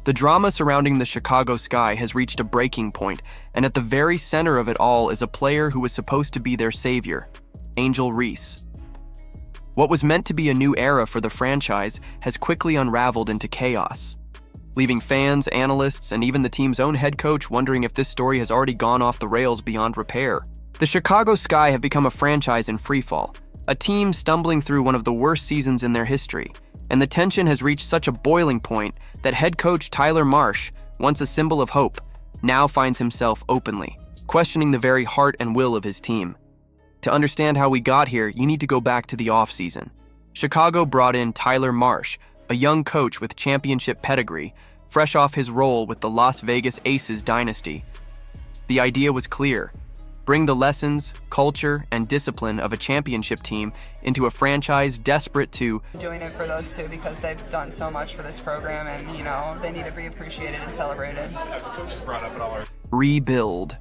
The drama surrounding the Chicago Sky has reached a breaking point, and at the very center of it all is a player who was supposed to be their savior, Angel Reese. What was meant to be a new era for the franchise has quickly unraveled into chaos, leaving fans, analysts, and even the team's own head coach wondering if this story has already gone off the rails beyond repair. The Chicago Sky have become a franchise in freefall, a team stumbling through one of the worst seasons in their history, and the tension has reached such a boiling point that head coach Tyler Marsh, once a symbol of hope, now finds himself openly questioning the very heart and will of his team. To understand how we got here, you need to go back to the offseason. Chicago brought in Tyler Marsh, a young coach with championship pedigree, fresh off his role with the Las Vegas Aces dynasty. The idea was clear: bring the lessons, culture, and discipline of a championship team into a franchise desperate to doing it for those two because they've done so much for this program, and they need to be appreciated and celebrated. Rebuild.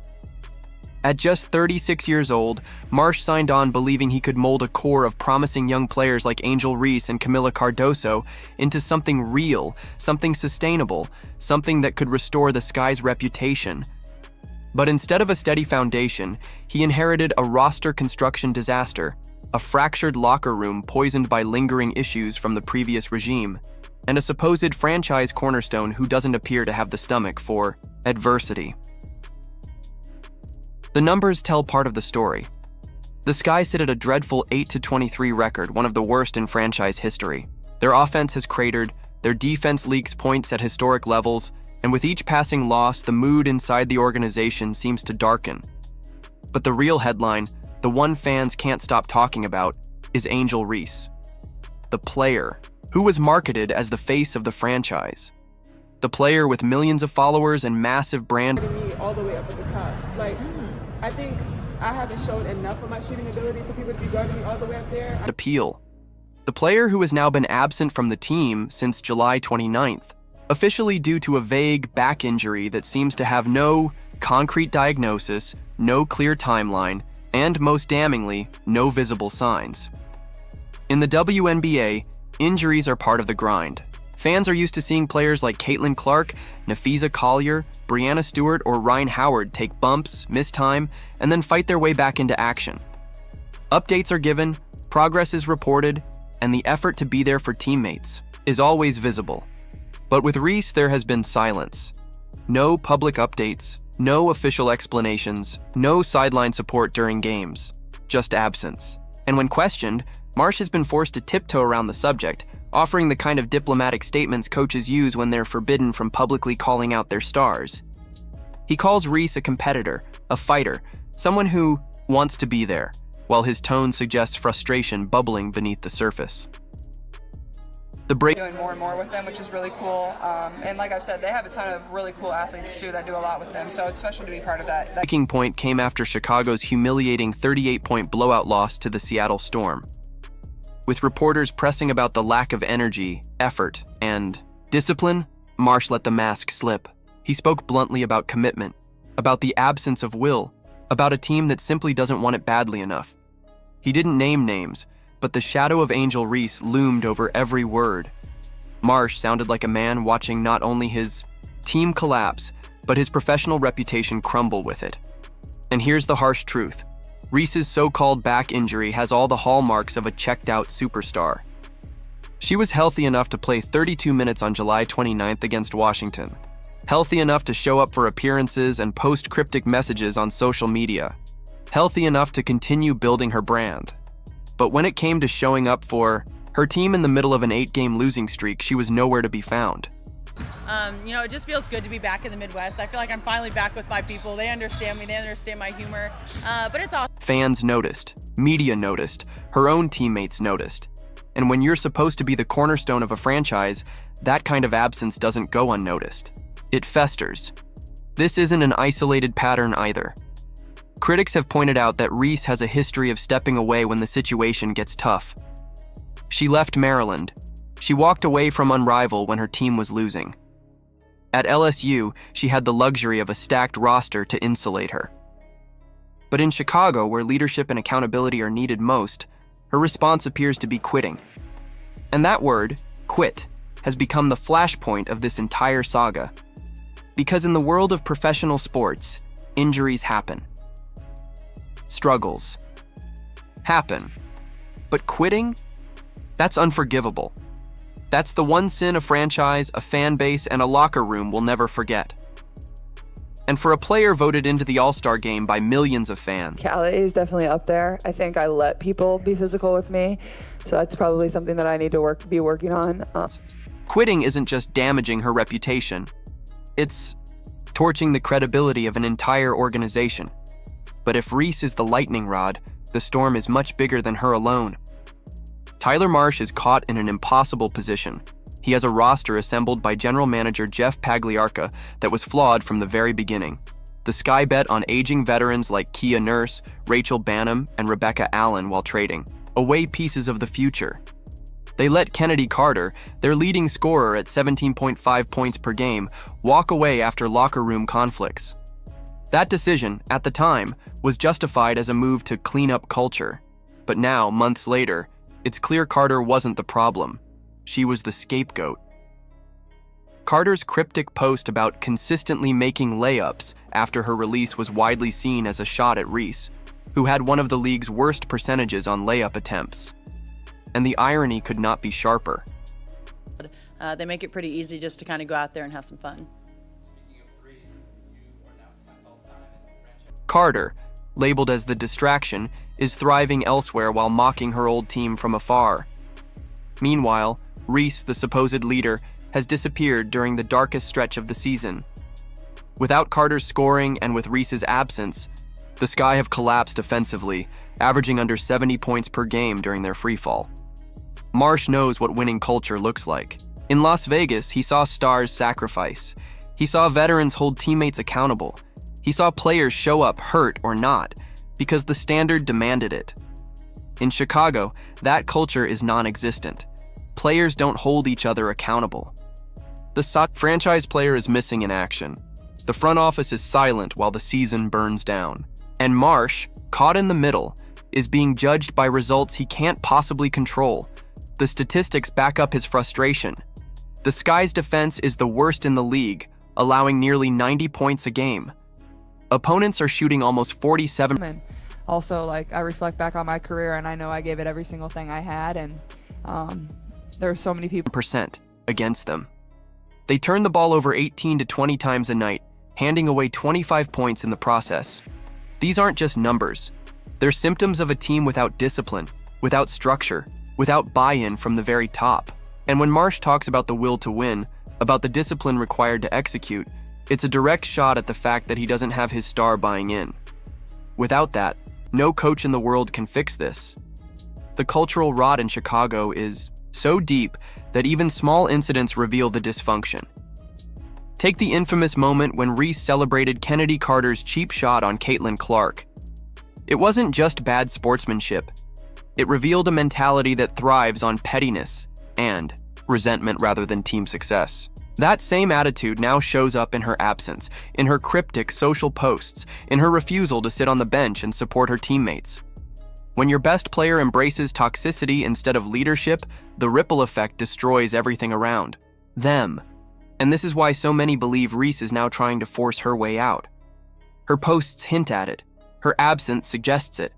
At just 36 years old, Marsh signed on believing he could mold a core of promising young players like Angel Reese and Camila Cardoso into something real, something sustainable, something that could restore the Sky's reputation. But instead of a steady foundation, he inherited a roster construction disaster, a fractured locker room poisoned by lingering issues from the previous regime, and a supposed franchise cornerstone who doesn't appear to have the stomach for adversity. The numbers tell part of the story. The Sky sit at a dreadful 8-23 record, one of the worst in franchise history. Their offense has cratered, their defense leaks points at historic levels, and with each passing loss, the mood inside the organization seems to darken. But the real headline, the one fans can't stop talking about, is Angel Reese, the player who was marketed as the face of the franchise. The player with millions of followers and massive brand all the way up at the top. I think I haven't showed enough of my shooting ability for people to be guarding me all the way up there. Appeal. The player who has now been absent from the team since July 29th, officially due to a vague back injury that seems to have no concrete diagnosis, no clear timeline, and most damningly, no visible signs. In the WNBA, injuries are part of the grind. Fans are used to seeing players like Caitlin Clark, Nafisa Collier, Brianna Stewart, or Ryan Howard take bumps, miss time, and then fight their way back into action. Updates are given, progress is reported, and the effort to be there for teammates is always visible. But with Reese, there has been silence. No public updates, no official explanations, no sideline support during games, just absence. And when questioned, Marsh has been forced to tiptoe around the subject, offering the kind of diplomatic statements coaches use when they're forbidden from publicly calling out their stars. He calls Reese a competitor, a fighter, someone who wants to be there, while his tone suggests frustration bubbling beneath the surface. Doing more and more with them, which is really cool. And like I've said, they have a ton of really cool athletes too that do a lot with them, so it's special to be part of that. Breaking point came after Chicago's humiliating 38-point blowout loss to the Seattle Storm. With reporters pressing about the lack of energy, effort, and discipline, Marsh let the mask slip. He spoke bluntly about commitment, about the absence of will, about a team that simply doesn't want it badly enough. He didn't name names, but the shadow of Angel Reese loomed over every word. Marsh sounded like a man watching not only his team collapse, but his professional reputation crumble with it. And here's the harsh truth. Reese's so-called back injury has all the hallmarks of a checked-out superstar. She was healthy enough to play 32 minutes on July 29th against Washington, healthy enough to show up for appearances and post cryptic messages on social media, healthy enough to continue building her brand. But when it came to showing up for her team in the middle of an 8-game losing streak, she was nowhere to be found. It just feels good to be back in the Midwest. I feel like I'm finally back with my people. They understand me, they understand my humor, but it's awesome. Fans noticed, media noticed, her own teammates noticed. And when you're supposed to be the cornerstone of a franchise, that kind of absence doesn't go unnoticed. It festers. This isn't an isolated pattern either. Critics have pointed out that Reese has a history of stepping away when the situation gets tough. She left Maryland. She walked away from Unraveled when her team was losing. At LSU, she had the luxury of a stacked roster to insulate her. But in Chicago, where leadership and accountability are needed most, her response appears to be quitting. And that word, quit, has become the flashpoint of this entire saga. Because in the world of professional sports, injuries happen. Struggles happen. But quitting? That's unforgivable. That's the one sin a franchise, a fan base, and a locker room will never forget. And for a player voted into the All-Star game by millions of fans, Calais is definitely up there. I think I let people be physical with me, so that's probably something that I need to be working on. Quitting isn't just damaging her reputation. It's torching the credibility of an entire organization. But if Reese is the lightning rod, the storm is much bigger than her alone. Tyler Marsh is caught in an impossible position. He has a roster assembled by general manager Jeff Pagliarca that was flawed from the very beginning. The Sky bet on aging veterans like Kia Nurse, Rachel Banham, and Rebecca Allen while trading away pieces of the future. They let Kennedy Carter, their leading scorer at 17.5 points per game, walk away after locker room conflicts. That decision, at the time, was justified as a move to clean up culture. But now, months later, it's clear Carter wasn't the problem. She was the scapegoat. Carter's cryptic post about consistently making layups after her release was widely seen as a shot at Reese, who had one of the league's worst percentages on layup attempts. And the irony could not be sharper. They make it pretty easy just to kind of go out there and have some fun. Carter, labeled as the distraction, is thriving elsewhere while mocking her old team from afar. Meanwhile, Reese, the supposed leader, has disappeared during the darkest stretch of the season. Without Carter's scoring and with Reese's absence, the Sky have collapsed offensively, averaging under 70 points per game during their freefall. Marsh knows what winning culture looks like. In Las Vegas, he saw stars sacrifice. He saw veterans hold teammates accountable. He saw players show up hurt or not, because the standard demanded it. In Chicago, that culture is non-existent. Players don't hold each other accountable. The franchise player is missing in action. The front office is silent while the season burns down. And Marsh, caught in the middle, is being judged by results he can't possibly control. The statistics back up his frustration. The Sky's defense is the worst in the league, allowing nearly 90 points a game. Opponents are shooting almost 47%. And also, I reflect back on my career, and I know I gave it every single thing I had, and there are so many people against them. They turn the ball over 18 to 20 times a night, handing away 25 points in the process. These aren't just numbers. They're symptoms of a team without discipline, without structure, without buy-in from the very top. And when Marsh talks about the will to win, about the discipline required to execute, it's a direct shot at the fact that he doesn't have his star buying in. Without that, no coach in the world can fix this. The cultural rot in Chicago is so deep that even small incidents reveal the dysfunction. Take the infamous moment when Reese celebrated Kennedy Carter's cheap shot on Caitlin Clark. It wasn't just bad sportsmanship. It revealed a mentality that thrives on pettiness and resentment rather than team success. That same attitude now shows up in her absence, in her cryptic social posts, in her refusal to sit on the bench and support her teammates. When your best player embraces toxicity instead of leadership, the ripple effect destroys everything around them. And this is why so many believe Reese is now trying to force her way out. Her posts hint at it. Her absence suggests it.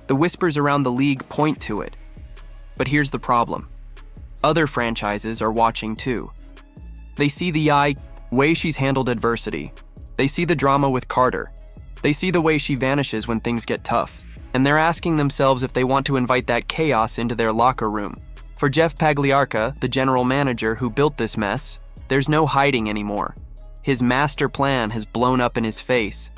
The whispers around the league point to it. But here's the problem. Other franchises are watching too. They see the way she's handled adversity. They see the drama with Carter. They see the way she vanishes when things get tough. And they're asking themselves if they want to invite that chaos into their locker room. For Jeff Pagliarca, the general manager who built this mess, there's no hiding anymore. His master plan has blown up in his face.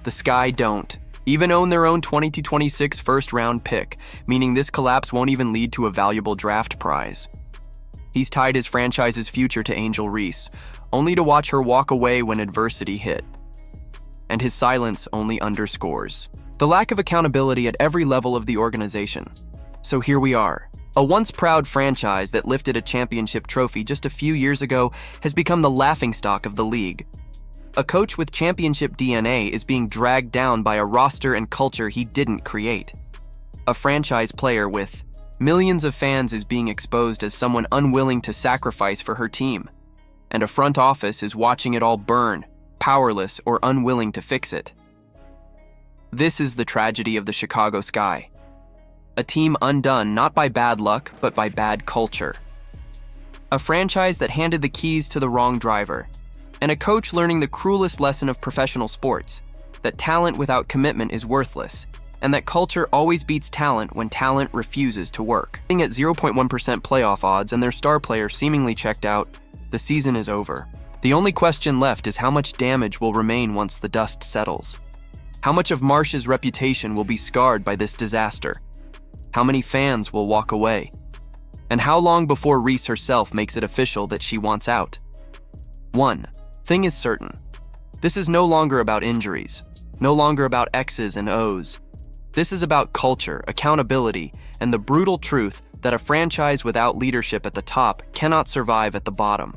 The Sky don't even own their own 2026 first-round pick, meaning this collapse won't even lead to a valuable draft prize. He's tied his franchise's future to Angel Reese, only to watch her walk away when adversity hit. And his silence only underscores the lack of accountability at every level of the organization. So here we are. A once proud franchise that lifted a championship trophy just a few years ago has become the laughingstock of the league. A coach with championship DNA is being dragged down by a roster and culture he didn't create. A franchise player with Millions of fans is being exposed as someone unwilling to sacrifice for her team, and a front office is watching it all burn, powerless or unwilling to fix it. This is the tragedy of the Chicago Sky. A team undone not by bad luck, but by bad culture. A franchise that handed the keys to the wrong driver, and a coach learning the cruelest lesson of professional sports, that talent without commitment is worthless, and that culture always beats talent when talent refuses to work. At 0.1% playoff odds and their star player seemingly checked out, the season is over. The only question left is how much damage will remain once the dust settles. How much of Marsh's reputation will be scarred by this disaster? How many fans will walk away? And how long before Reese herself makes it official that she wants out? One thing is certain. This is no longer about injuries, no longer about X's and O's. This is about culture, accountability, and the brutal truth that a franchise without leadership at the top cannot survive at the bottom.